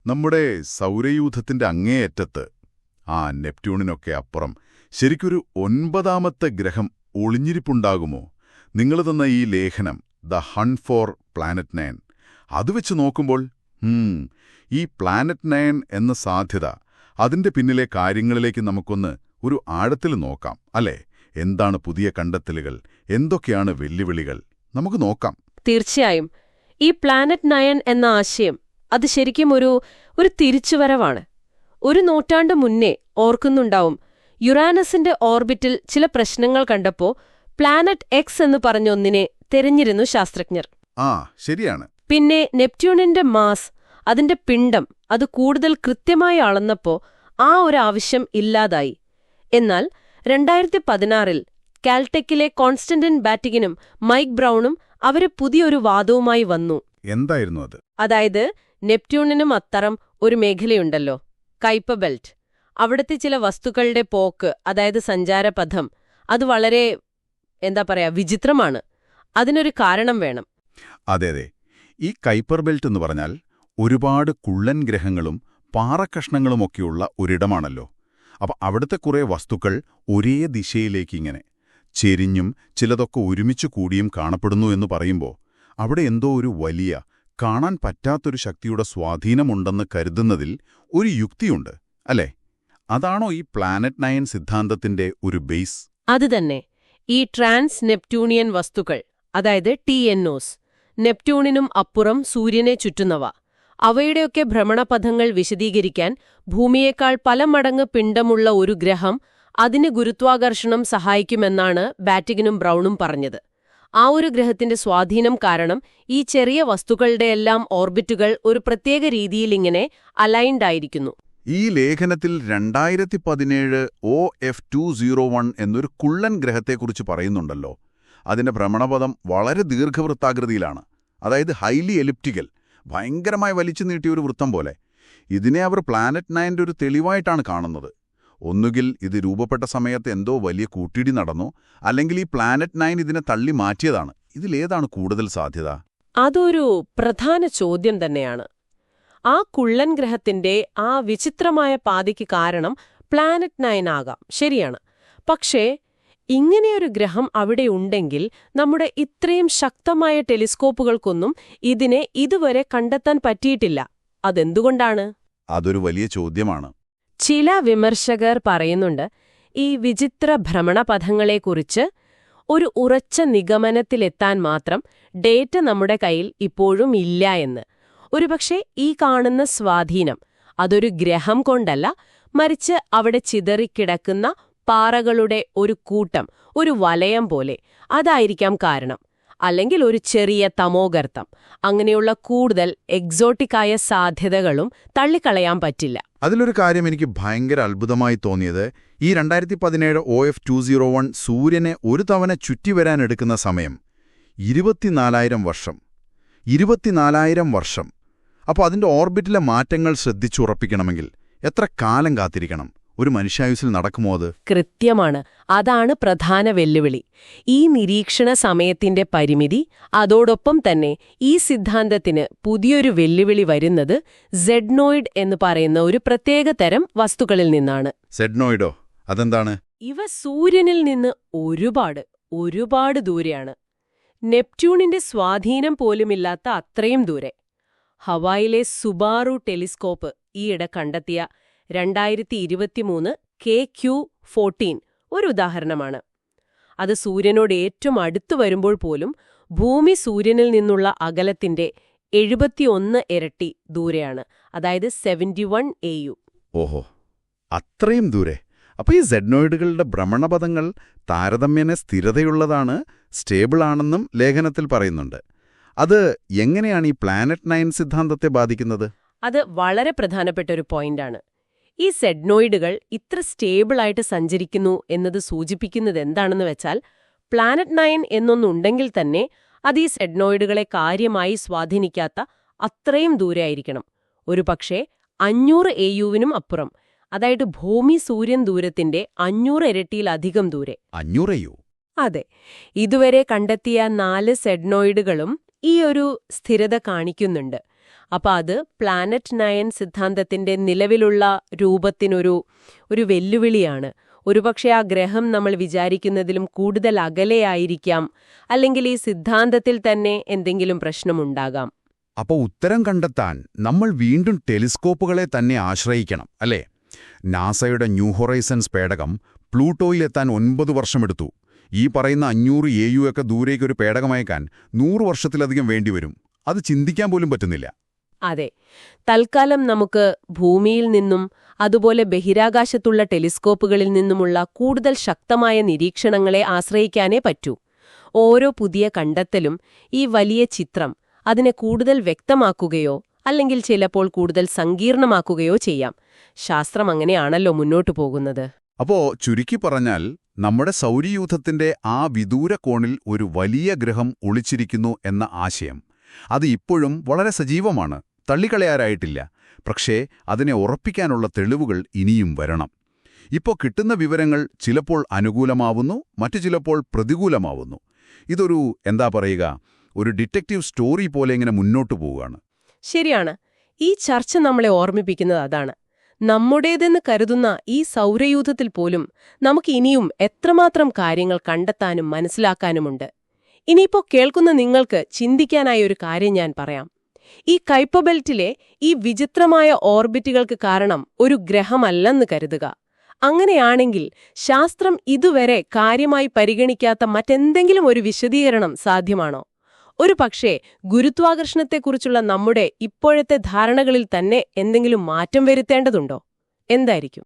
നമ്മുടെ സൗരയൂഥത്തിന്റെ അങ്ങേയറ്റത്ത്, നെപ്റ്റ്യൂണിനൊക്കെ അപ്പുറം, ശരിക്കൊരു 9ാമത്തെ ഗ്രഹം ഒളിഞ്ഞിരിപ്പുണ്ടാകുമോ? നിങ്ങൾ തന്ന ഈ ലേഖനം ദ ഹണ്ട് ഫോർ പ്ലാനറ്റ് 9, അതുവെച്ച് നോക്കുമ്പോൾ ഈ പ്ലാനറ്റ് 9 എന്ന സാധ്യത, അതിന്റെ പിന്നിലെ കാര്യങ്ങളിലേക്ക് നമുക്കൊന്ന് ഒരു ആഴത്തിൽ നോക്കാം അല്ലേ? എന്താണ് പുതിയ കണ്ടെത്തലുകൾ, എന്തൊക്കെയാണ് വെല്ലുവിളികൾ, നമുക്ക് നോക്കാം. തീർച്ചയായും. ഈ പ്ലാനറ്റ് 9 എന്ന ആശയം അത് ശരിക്കും ഒരു തിരിച്ചുവരവാണ്. ഒരു നൂറ്റാണ്ട് മുന്നേ ഓർക്കുന്നുണ്ടാവും, യുറാനസിന്റെ ഓർബിറ്റിൽ ചില പ്രശ്നങ്ങൾ കണ്ടപ്പോ പ്ലാനറ്റ് എക്സ് എന്ന് പറഞ്ഞൊന്നിനെ തെരഞ്ഞിരുന്നു ശാസ്ത്രജ്ഞർ. ശരിയാണ്. പിന്നെ നെപ്റ്റ്യൂണിന്റെ മാസ്, അതിന്റെ പിണ്ഡം, അത് കൂടുതൽ കൃത്യമായി അളന്നപ്പോ ആ ഒരു ആവശ്യം ഇല്ലാതായി. എന്നാൽ 2016 കാൽടെക്കിലെ കോൺസ്റ്റന്റിൻ ബാറ്റിഗനും മൈക്ക് ബ്രൗണും അവര് പുതിയൊരു വാദവുമായി വന്നു. എന്തായിരുന്നു അത്? അതായത് നെപ്റ്റ്യൂണിനും അത്തരം ഒരു മേഖലയുണ്ടല്ലോ, കൈപ്പർ ബെൽറ്റ്. അവിടുത്തെ ചില വസ്തുക്കളുടെ പോക്ക്, അതായത് സഞ്ചാരപഥം, അത് വളരെ വിചിത്രമാണ്. അതിനൊരു കാരണം വേണം. അതെ. ഈ കൈപ്പർ ബെൽറ്റ് എന്ന് പറഞ്ഞാൽ ഒരുപാട് കുള്ളൻ ഗ്രഹങ്ങളും പാറക്കഷ്ണങ്ങളുമൊക്കെയുള്ള ഒരിടമാണല്ലോ. അപ്പൊ അവിടുത്തെ കുറേ വസ്തുക്കൾ ഒരേ ദിശയിലേക്കിങ്ങനെ ചെരിഞ്ഞും ചിലതൊക്കെ ഒരുമിച്ചു കൂടിയും കാണപ്പെടുന്നു എന്ന് പറയുമ്പോൾ അവിടെ എന്തോ ഒരു വലിയ, കാണാൻ പറ്റാത്തൊരു ശക്തിയുടെ സ്വാധീനമുണ്ടെന്ന് കരുതുന്നതിൽ ഒരു യുക്തിയുണ്ട് അല്ലേ? അതാണോ ഈ പ്ലാനറ്റ് 9 സിദ്ധാന്തത്തിന്റെ ഒരു ബേസ്? അത് തന്നെ. ഈ ട്രാൻസ് നെപ്റ്റ്യൂണിയൻ വസ്തുക്കൾ, അതായത് TNOs, നെപ്റ്റ്യൂണിനും അപ്പുറം സൂര്യനെ ചുറ്റുന്നവ, അവയുടെയൊക്കെ ഭ്രമണപഥങ്ങൾ വിശദീകരിക്കാൻ ഭൂമിയേക്കാൾ പല മടങ്ങ് പിണ്ഡമുള്ള ഒരു ഗ്രഹം, അതിന് ഗുരുത്വാകർഷണം സഹായിക്കുമെന്നാണ് ബാറ്റിഗനും ബ്രൗണും പറഞ്ഞത്. ആ ഒരു ഗ്രഹത്തിന്റെ സ്വാധീനം കാരണം ഈ ചെറിയ വസ്തുക്കളുടെയെല്ലാം ഓർബിറ്റുകൾ ഒരു പ്രത്യേക രീതിയിലിങ്ങനെ അലൈൻഡ് ആയിരിക്കുന്നു. ഈ ലേഖനത്തിൽ 2017 OF201 എന്നൊരു കുള്ളൻ ഗ്രഹത്തെക്കുറിച്ച് പറയുന്നുണ്ടല്ലോ. അതിന്റെ ഭ്രമണപഥം വളരെ ദീർഘവൃത്താകൃതിയിലാണ്, അതായത് ഹൈലി എലിപ്റ്റിക്കൽ, ഭയങ്കരമായി വലിച്ചു നീട്ടിയ ഒരു വൃത്തം പോലെ. ഇതിനെ അവർ പ്ലാനറ്റ് 9 ഒരു തെളിവായിട്ടാണ് കാണുന്നത്. ഒന്നുകിൽ ഇത് രൂപപ്പെട്ട സമയത്ത് എന്തോ വലിയ കൂട്ടിയിടി നടന്നു, അല്ലെങ്കിൽ ഈ പ്ലാനറ്റ് 9 ഇതിനെ തള്ളി മാറ്റിയതാണ്. ഇതിലേതാണ് കൂടുതൽ സാധ്യത? അതൊരു പ്രധാന ചോദ്യം തന്നെയാണ്. ആ കുള്ളൻ ഗ്രഹത്തിന്റെ ആ വിചിത്രമായ പാതയ്ക്ക് കാരണം പ്ലാനറ്റ് 9 ആകാം, ശരിയാണ്. പക്ഷേ ഇങ്ങനെയൊരു ഗ്രഹം അവിടെ ഉണ്ടെങ്കിൽ നമ്മുടെ ഇത്രയും ശക്തമായ ടെലിസ്കോപ്പുകൾക്കൊന്നും ഇതിനെ ഇതുവരെ കണ്ടെത്താൻ പറ്റിയിട്ടില്ല. അതെന്തുകൊണ്ടാണ്? അതൊരു വലിയ ചോദ്യമാണ്. ചില വിമർശകർ പറയുന്നുണ്ട്, ഈ വിചിത്ര ഭ്രമണപഥങ്ങളെക്കുറിച്ച് ഒരു ഉറച്ച നിഗമനത്തിലെത്താൻ മാത്രം ഡേറ്റ നമ്മുടെ കയ്യിൽ ഇപ്പോഴും ഇല്ല എന്ന്. ഒരുപക്ഷെ ഈ കാണുന്ന സ്വാധീനം അതൊരു ഗ്രഹം കൊണ്ടല്ല, മറിച്ച് അവിടെ ചിതറിക്കിടക്കുന്ന പാറകളുടെ ഒരു കൂട്ടം, ഒരു വലയം പോലെ, അതായിരിക്കാം കാരണം. അല്ലെങ്കിൽ ഒരു ചെറിയ തമോഗർത്തം. അങ്ങനെയുള്ള കൂടുതൽ എക്സോട്ടിക്കായ സാധ്യതകളും തള്ളിക്കളയാൻ പറ്റില്ല. അതിലൊരു കാര്യം എനിക്ക് ഭയങ്കര അത്ഭുതമായി തോന്നിയത്, ഈ 2017 OF201 സൂര്യനെ ഒരു തവണ ചുറ്റിവരാനെടുക്കുന്ന സമയം 24,000 വർഷം. 24,000 വർഷം. അപ്പോൾ അതിന്റെ ഓർബിറ്റിലെ മാറ്റങ്ങൾ ശ്രദ്ധിച്ചുറപ്പിക്കണമെങ്കിൽ എത്ര കാലം കാത്തിരിക്കണം? ഒരു മനുഷ്യായുസ്സിൽ നടക്കുമോ അത്? കൃത്യമാണ്. അതാണ് പ്രധാന വെല്ലുവിളി. ഈ നിരീക്ഷണ സമയത്തിന്റെ പരിമിതി. അതോടൊപ്പം തന്നെ ഈ സിദ്ധാന്തത്തിന് പുതിയൊരു വെല്ലുവിളി വരുന്നത് സെഡ്നോയിഡ് എന്ന് പറയുന്ന ഒരു പ്രത്യേക തരം വസ്തുക്കളിൽ നിന്നാണ്. സെഡ്നോയിഡോ? അതെന്താണ്? ഇവ സൂര്യനിൽ നിന്ന് ഒരുപാട് ദൂരെയാണ്. നെപ്റ്റ്യൂണിന്റെ സ്വാധീനം പോലുമില്ലാത്ത അത്രയും ദൂരെ. ഹവായിലെ സുബാറു ടെലിസ്കോപ്പ് ഈയിടെ കണ്ടെത്തിയ 2023 KQ-14 ഒരു ഉദാഹരണമാണ്. അത് സൂര്യനോട് ഏറ്റവും അടുത്തു വരുമ്പോൾ പോലും ഭൂമി സൂര്യനിൽ നിന്നുള്ള അകലത്തിന്റെ 71 ഇരട്ടി ദൂരെയാണ്. അതായത് 71 AU. ഓഹോ, അത്രയും ദൂരെ. അപ്പോൾ ഈ സെഡ്നോയിഡുകളുടെ ഭ്രമണപഥങ്ങൾ താരതമ്യേന സ്ഥിരതയുള്ളതാണ്, സ്റ്റേബിൾ ആണെന്നും ലേഖനത്തിൽ പറയുന്നുണ്ട്. അത് എങ്ങനെയാണ് ഈ പ്ലാനറ്റ് 9 സിദ്ധാന്തത്തെ ബാധിക്കുന്നത്? അത് വളരെ പ്രധാനപ്പെട്ട ഒരു പോയിന്റാണ്. ഈ സെഡ്നോയിഡുകൾ ഇത്ര സ്റ്റേബിളായിട്ട് സഞ്ചരിക്കുന്നു എന്നത് സൂചിപ്പിക്കുന്നത് എന്താണെന്ന് വെച്ചാൽ, പ്ലാനറ്റ് 9 എന്നൊന്നുണ്ടെങ്കിൽ തന്നെ അത് ഈ സെഡ്നോയിഡുകളെ കാര്യമായി സ്വാധീനിക്കാത്ത അത്രയും ദൂരെ ആയിരിക്കണം. ഒരു പക്ഷേ 500 AUവിനും അപ്പുറം. അതായത് ഭൂമി സൂര്യൻ ദൂരത്തിന്റെ 500 ഇരട്ടിയിലധികം ദൂരെ. 500 AU? അതെ. ഇതുവരെ കണ്ടെത്തിയ 4 സെഡ്നോയിഡുകളും ഈ ഒരു സ്ഥിരത കാണിക്കുന്നുണ്ട്. അപ്പൊ അത് പ്ലാനറ്റ് 9 സിദ്ധാന്തത്തിന്റെ നിലവിലുള്ള രൂപത്തിനൊരു വെല്ലുവിളിയാണ്. ഒരുപക്ഷെ ആ ഗ്രഹം നമ്മൾ വിചാരിക്കുന്നതിലും കൂടുതൽ അകലെയായിരിക്കാം, അല്ലെങ്കിൽ ഈ സിദ്ധാന്തത്തിൽ തന്നെ എന്തെങ്കിലും പ്രശ്നമുണ്ടാകാം. അപ്പോൾ ഉത്തരം കണ്ടെത്താൻ നമ്മൾ വീണ്ടും ടെലിസ്കോപ്പുകളെ തന്നെ ആശ്രയിക്കണം, അല്ലേ? നാസയുടെ ന്യൂ ഹൊറൈസൺസ് പേടകം പ്ലൂട്ടോയിലെത്താൻ 9 വർഷമെടുത്തു. ഈ പറയുന്ന 500 AU ഒക്കെ ദൂരേക്കൊരു പേടകമയക്കാൻ 100 വർഷത്തിലധികം വേണ്ടിവരും. അത് ചിന്തിക്കാൻ പോലും പറ്റുന്നില്ല. അതെ, തൽക്കാലം നമുക്ക് ഭൂമിയിൽ നിന്നും അതുപോലെ ബഹിരാകാശത്തുള്ള ടെലിസ്കോപ്പുകളിൽ നിന്നുമുള്ള കൂടുതൽ ശക്തമായ നിരീക്ഷണങ്ങളെ ആശ്രയിക്കാനേ പറ്റൂ. ഓരോ പുതിയ കണ്ടെത്തലും ഈ വലിയ ചിത്രം അതിനെ കൂടുതൽ വ്യക്തമാക്കുകയോ അല്ലെങ്കിൽ ചിലപ്പോൾ കൂടുതൽ സങ്കീർണമാക്കുകയോ ചെയ്യാം. ശാസ്ത്രം അങ്ങനെയാണല്ലോ മുന്നോട്ടു പോകുന്നത്. അപ്പോ ചുരുക്കി പറഞ്ഞാൽ, നമ്മുടെ സൗരയൂഥത്തിന്റെ ആ വിദൂര കോണിൽ ഒരു വലിയ ഗ്രഹം ഒളിച്ചിരിക്കുന്നു എന്ന ആശയം അത് ഇപ്പോഴും വളരെ സജീവമാണ്, തള്ളിക്കളയാറായിട്ടില്ല. പക്ഷേ അതിനെ ഉറപ്പിക്കാനുള്ള തെളിവുകൾ ഇനിയും വരണം. ഇപ്പോൾ കിട്ടുന്ന വിവരങ്ങൾ ചിലപ്പോൾ അനുകൂലമാവുന്നു, മറ്റു ചിലപ്പോൾ പ്രതികൂലമാവുന്നു. ഇതൊരു ഒരു ഡിറ്റക്റ്റീവ് സ്റ്റോറി പോലെ ഇങ്ങനെ മുന്നോട്ടു പോവുകയാണ്. ശരിയാണ്. ഈ ചർച്ച നമ്മളെ ഓർമ്മിപ്പിക്കുന്നത് അതാണ്. നമ്മുടേതെന്ന് കരുതുന്ന ഈ സൗരയൂഥത്തിൽ പോലും നമുക്ക് ഇനിയും എത്രമാത്രം കാര്യങ്ങൾ കണ്ടെത്താനും മനസ്സിലാക്കാനുമുണ്ട്. ഇനിയിപ്പോ കേൾക്കുന്ന നിങ്ങൾക്ക് ചിന്തിക്കാനായ ഒരു കാര്യം ഞാൻ പറയാം. ഈ കൈപ്പർ ബെൽറ്റിലെ ഈ വിചിത്രമായ ഓർബിറ്റുകൾക്ക് കാരണം ഒരു ഗ്രഹമല്ലെന്ന് കരുതുക. അങ്ങനെയാണെങ്കിൽ ശാസ്ത്രം ഇതുവരെ കാര്യമായി പരിഗണിക്കാത്ത മറ്റെന്തെങ്കിലും ഒരു വിശദീകരണം സാധ്യമാണോ? ഒരു പക്ഷേ ഗുരുത്വാകർഷണത്തെക്കുറിച്ചുള്ള നമ്മുടെ ഇപ്പോഴത്തെ ധാരണകളിൽ തന്നെ എന്തെങ്കിലും മാറ്റം വരുത്തേണ്ടതുണ്ടോ? എന്തായിരിക്കും?